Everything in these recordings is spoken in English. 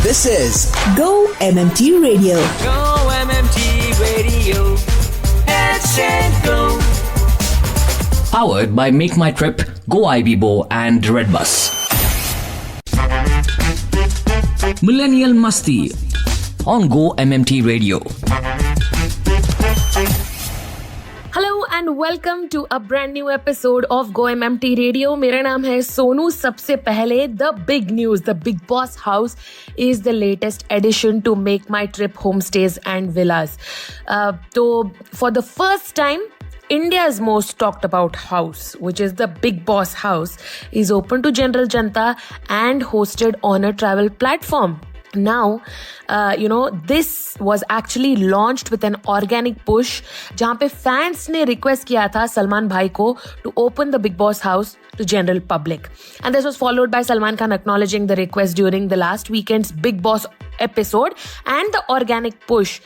This is Go-MMT Radio. Go-MMT Radio. Headset Go. Powered by Make My Trip, Go IBBO and Redbus. Millennial Masti on Go-MMT Radio. Hello and welcome to a brand new episode of Go-MMT Radio. मेरा नाम है सोनू. सबसे पहले the big news, the Big Boss House is the latest addition to Make My Trip homestays and villas. So for the first time, India's most talked about house, which is the Big Boss House, is open to general janta and hosted on a travel platform. Now, this was actually launched with an organic push जहाँ पे fans ने request किया था सलमान भाई को to open the Big Boss House to general public. And this was followed by Salman Khan acknowledging the request during the last weekend's Big Boss episode, and the organic push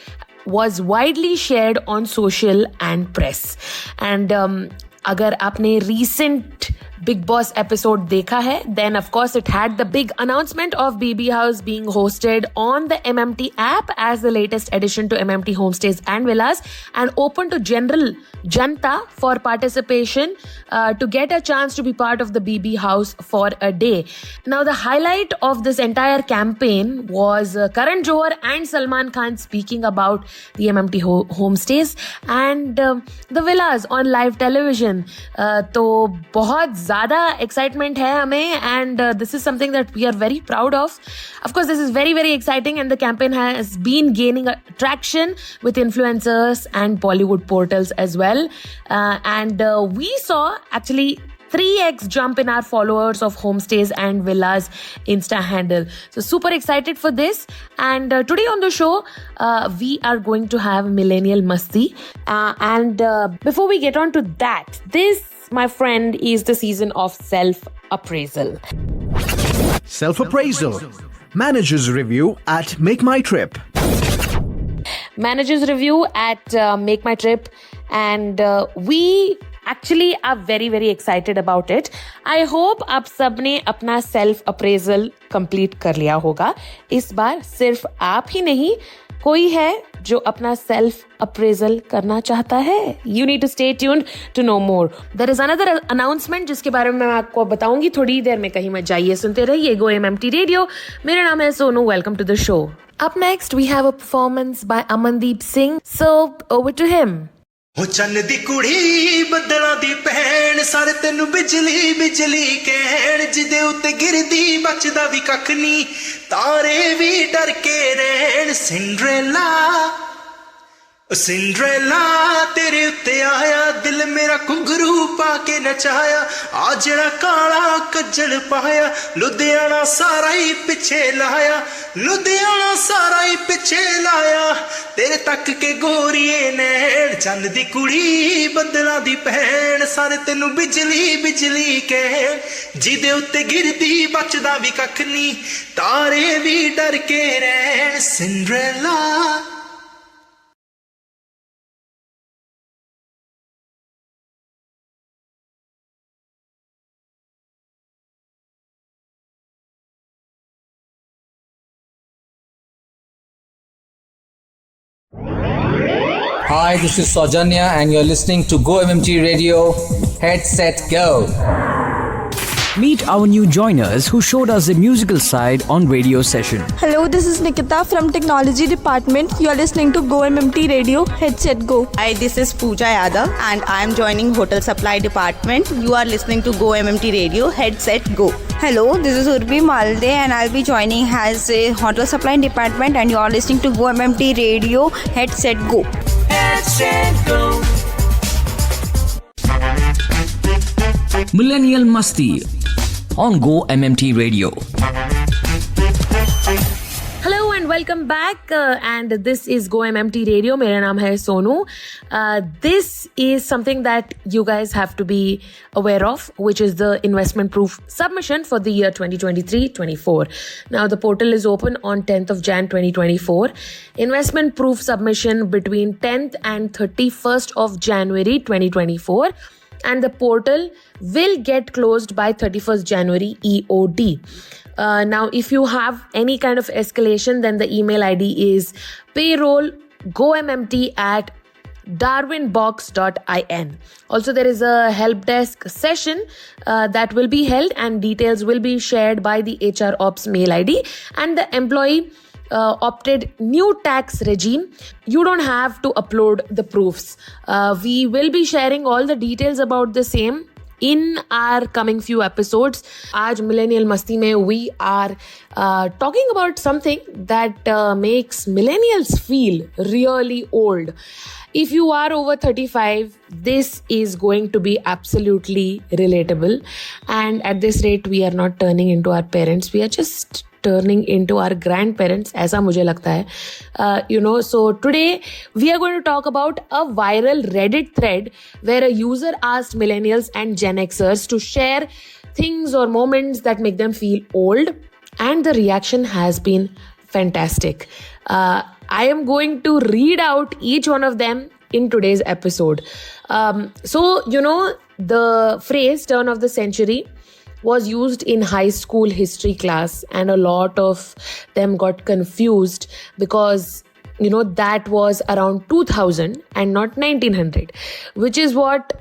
was widely shared on social and press. And अगर आपने recent Big Boss episode देखा है, then of course it had the big announcement of BB House being hosted on the MMT app as the latest addition to MMT homestays and villas, and open to general janta for participation to get a chance to be part of the BB House for a day. Now the highlight of this entire campaign was Karan Johar and Salman Khan speaking about the MMT homestays and the villas on live television. तो बहुत ज़्यादा excitement है हमें, and this is something that we are very proud of. Of course, this is very, very exciting, and the campaign has been gaining traction with influencers and Bollywood portals as well. And we saw actually 3x jump in our followers of homestays and villas Insta handle. So super excited for this. And today on the show, we are going to have Millennial Masti. And before we get on to that, this, my friend, is the season of self-appraisal. Self-appraisal. Manager's review at Make My Trip. Manager's review at Make My Trip. And we actually are very, very excited about it. I hope आप सबने अपना self appraisal complete कर लिया होगा. इस बार सिर्फ आप ही नहीं, कोई है जो अपना self appraisal करना चाहता है. You need to stay tuned to know more. There is another announcement जिसके बारे में मैं आपको बताऊंगी थोड़ी देर में. कहीं मत जाइए, सुनते रहिए Go-MMT Radio. मेरा नाम है Sonu. Welcome to the show. Up next, we have a performance by Amandeep Singh. So over to him. ਹੋ ਚੰਨ ਦੀ ਕੁੜੀ ਬੱਦਲਾਂ ਦੀ ਭੈਣ ਸਾਰੇ ਤੈਨੂੰ ਬਿਜਲੀ ਬਿਜਲੀ ਕਹਿਣ ਜਿਹਦੇ ਉੱਤੇ ਗਿਰਦੀ ਬਚਦਾ ਵੀ ਕੱਖ ਨਹੀਂ ਤਾਰੇ ਵੀ ਡਰ ਕੇ ਰਹਿਣ ਸਿੰਡਰੇਲਾ ਤੇਰੇ ਉੱਤੇ ਆਇਆ ਦਿਲ ਮੇਰਾ ਘੁੰਗਰੂ ਪਾ ਕੇ ਨਚਾਇਆ ਆ ਜਿਹੜਾ ਕਾਲਾ ਕੱਜਲ ਪਾਇਆ ਲੁਧਿਆਣਾ ਸਾਰਾ ਹੀ ਪਿੱਛੇ ਲਾਇਆ ਤੇਰੇ ਤੱਕ ਕੇ ਗੋਰੀਏ ਨੈਣ ਚੰਨ ਦੀ ਕੁੜੀ ਬੱਦਲਾਂ ਦੀ ਭੈਣ ਸਾਰੇ ਤੈਨੂੰ ਬਿਜਲੀ ਬਿਜਲੀ ਕਹਿਣ ਜਿਹਦੇ ਉੱਤੇ ਗਿਰਦੀ ਬਚਦਾ ਵੀ ਕੱਖ ਨਹੀਂ ਤਾਰੇ ਵੀ ਡਰ ਕੇ ਰਹਿਣ Cinderella. Hi, this is Saujanya and you're listening to Go-MMT Radio. Headset Go. Meet our new joiners who showed us the musical side on radio session. Hello, this is Nikita from Technology Department. You are listening to Go-MMT Radio. Headset Go. Hi, this is Pooja Yadav and I am joining Hotel Supply Department. You are listening to Go-MMT Radio. Headset Go. Hello, this is Urbi Malde and I'll be joining as a Hotel Supply Department, and you are listening to Go-MMT Radio. Headset Go. Headset Go. Millennial Masti on Go-MMT Radio. Hello and welcome back, and this is Go-MMT Radio. मेरा नाम है Sonu. This is something that you guys have to be aware of, which is the investment proof submission for the year 2023-24. Now the portal is open on 10th of Jan 2024. Investment proof submission between 10th and 31st of January 2024. And the portal will get closed by 31st January EOD. Now, if you have any kind of escalation, then the email ID is payrollgommt@darwinbox.in. Also, there is a help desk session that will be held, and details will be shared by the HR Ops mail ID and the employee opted new tax regime. You don't have to upload the proofs. We will be sharing all the details about the same in our coming few episodes. Aaj Millennial Masti mein we are talking about something that makes millennials feel really old. If you are over 35, this is going to be absolutely relatable. And at this rate, we are not turning into our parents. We are just turning into our grandparents, ऐसा मुझे लगता है. So today we are going to talk about a viral Reddit thread where a user asked millennials and Gen Xers to share things or moments that make them feel old, and the reaction has been fantastic. I am going to read out each one of them in today's episode. The phrase turn of the century was used in high school history class, and a lot of them got confused because that was around 2000 and not 1900, which is what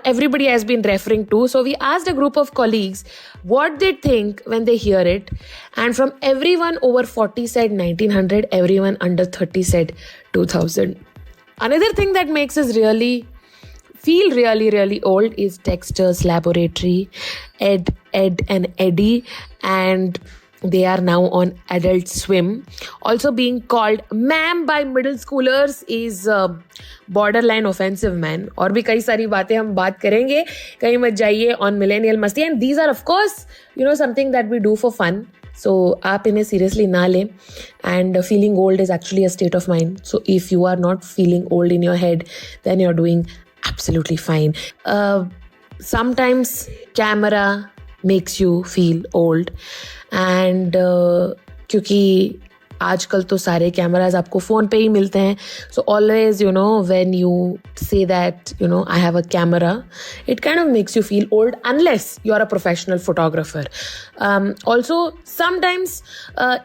everybody has been referring to. So we asked a group of colleagues what they think when they hear it, and from everyone over 40 said 1900, everyone under 30 said 2000. Another thing that makes us really feel really old is Dexter's Laboratory, Ed and Eddie, and they are now on Adult Swim. Also being called ma'am by middle schoolers is borderline offensive, man. और भी कई सारी बातें हम बात करेंगे, कहीं मत जाइए on Millennial Masti. And these are of course something that we do for fun. So आप इन्हें seriously ना लें. And feeling old is actually a state of mind. So if you are not feeling old in your head, then you're doing absolutely fine. Sometimes camera makes you feel old, and क्योंकि आजकल तो सारे cameras आपको phone पे ही मिलते हैं, so always when you say that I have a camera, it kind of makes you feel old unless you're a professional photographer. Also sometimes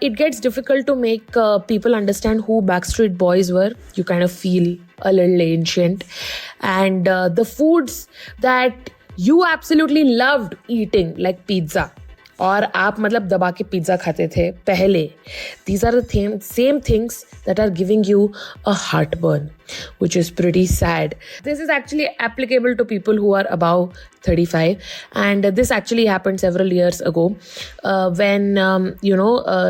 it gets difficult to make people understand who Backstreet Boys were. You kind of feel a little ancient. And the foods that you absolutely loved eating, like pizza, और आप मतलब दबा के pizza खाते थे पहले, these are the same things that are giving you a heartburn, which is pretty sad. This is actually applicable to people who are above 35, and this actually happened several years ago when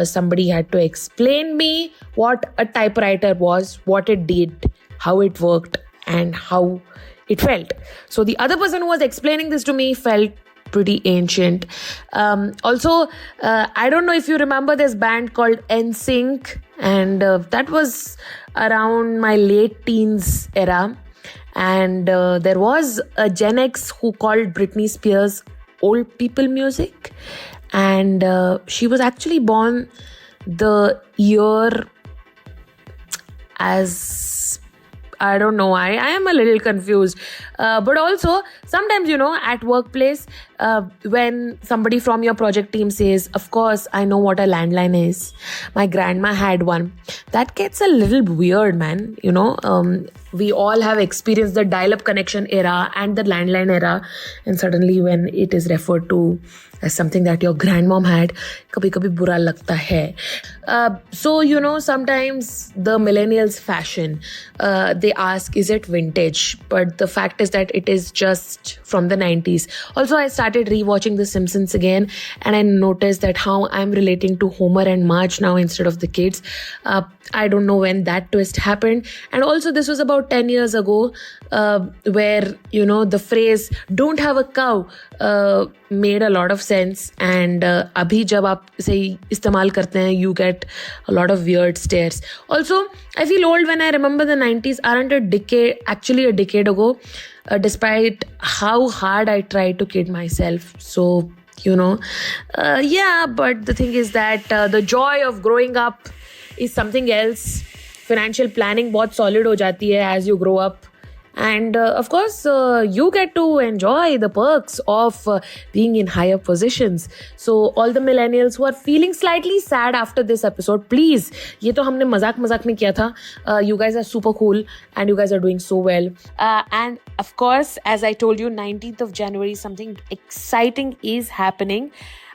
somebody had to explain me what a typewriter was, what it did, how it worked, and how it felt. So the other person who was explaining this to me felt pretty ancient. Also, I don't know if you remember this band called NSYNC, and that was around my late teens era. And there was a Gen X who called Britney Spears old people music, and she was actually born the year as, I don't know, I am a little confused. But also, sometimes, at workplace, when somebody from your project team says, of course, I know what a landline is. My grandma had one. That gets a little weird, man. We all have experienced the dial-up connection era and the landline era. And suddenly when it is referred to as something that your grandmom had, kabhi bura lagta hai. So, sometimes the millennials fashion, they ask, is it vintage? But the fact is that it is just from the 90s. Also, I started rewatching The Simpsons again, and I noticed that how I'm relating to Homer and Marge now instead of the kids. I don't know when that twist happened. And also, this was about 10 years ago, where, the phrase, don't have a cow, made a lot of sense. And abhi jab aap ise istemal karte hain, you get a lot of weird stares. Also, I feel old when I remember the 90s aren't a decade ago, despite how hard I tried to kid myself. So, yeah, but the thing is that the joy of growing up is something else. Financial planning बहुत solid हो जाती है as you grow up, And of course, you get to enjoy the perks of being in higher positions. So all the millennials who are feeling slightly sad after this episode, please, ये तो हमने मजाक में किया था. You guys are super cool and you guys are doing so well. And of course, as I told you, 19th of January, something exciting is happening.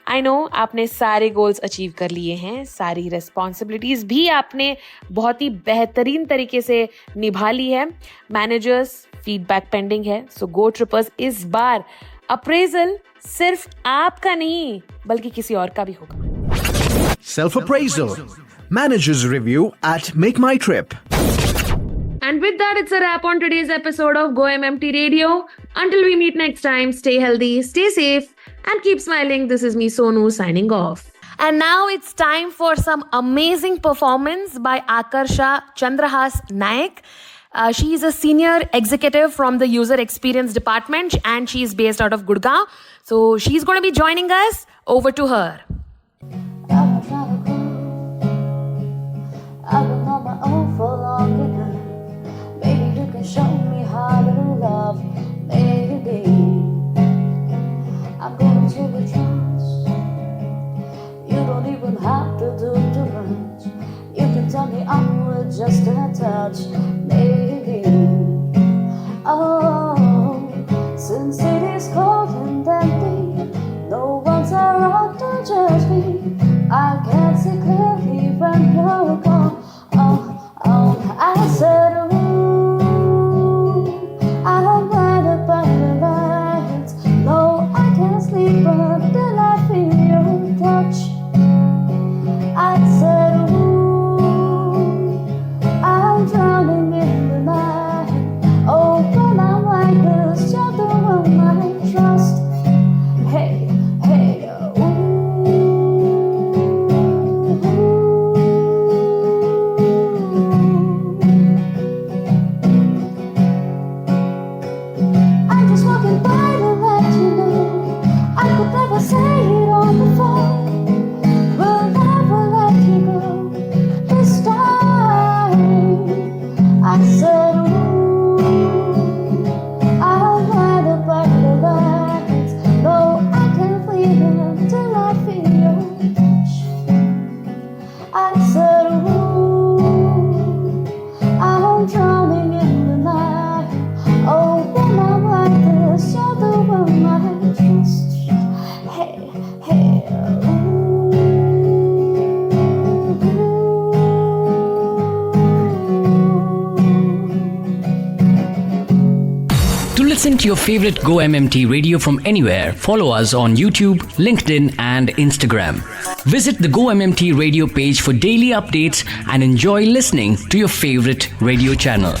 I know आपने सारे goals achieve कर लिए हैं, सारी रेस्पॉन्सिबिलिटीज भी आपने बहुत ही बेहतरीन तरीके से निभा ली है. मैनेजर्स फीडबैक पेंडिंग है, सो गो ट्रिपर्स इस बार अप्रेजल सिर्फ आपका नहीं बल्कि किसी और का भी होगा. Self appraisal. Managers review at Make My Trip. And with that, it's a wrap on today's episode of Go-MMT Radio. Until we meet next time, stay healthy, stay safe, and keep smiling. This is me, Sonu, signing off. And now it's time for some amazing performance by Akarsha Chandrahas Naik. She is a senior executive from the user experience department and she is based out of Gurgaon. So she's going to be joining us. Over to her. I've been on my own for long enough. Maybe you can show me how to love. Maybe I'm going to a trance. You don't even have to do too much. You can tell me I'm with just a touch. Maybe. Oh, since it is cold and empty, no one's around to judge me. I can't see clearly when you're gone. I said, ooh, I don't mind about the lights. No, I can't sleep until I feel your touch. I said, ooh, I'm drowning in the night. Oh, when I'm like this, you're the one I trust. Hey, hey, say it on the phone. We'll never let you go this time. I said, ooh, I'll ride about the lights. No, I can't leave until I feel your touch. I said, ooh, I'm drowning in the night. Oh, when I'm like this, you're the one I trust. Hey, hey, To listen to your favorite Go-MMT radio from anywhere, follow us on YouTube, LinkedIn and Instagram. Visit the Go-MMT radio page for daily updates and enjoy listening to your favorite radio channel.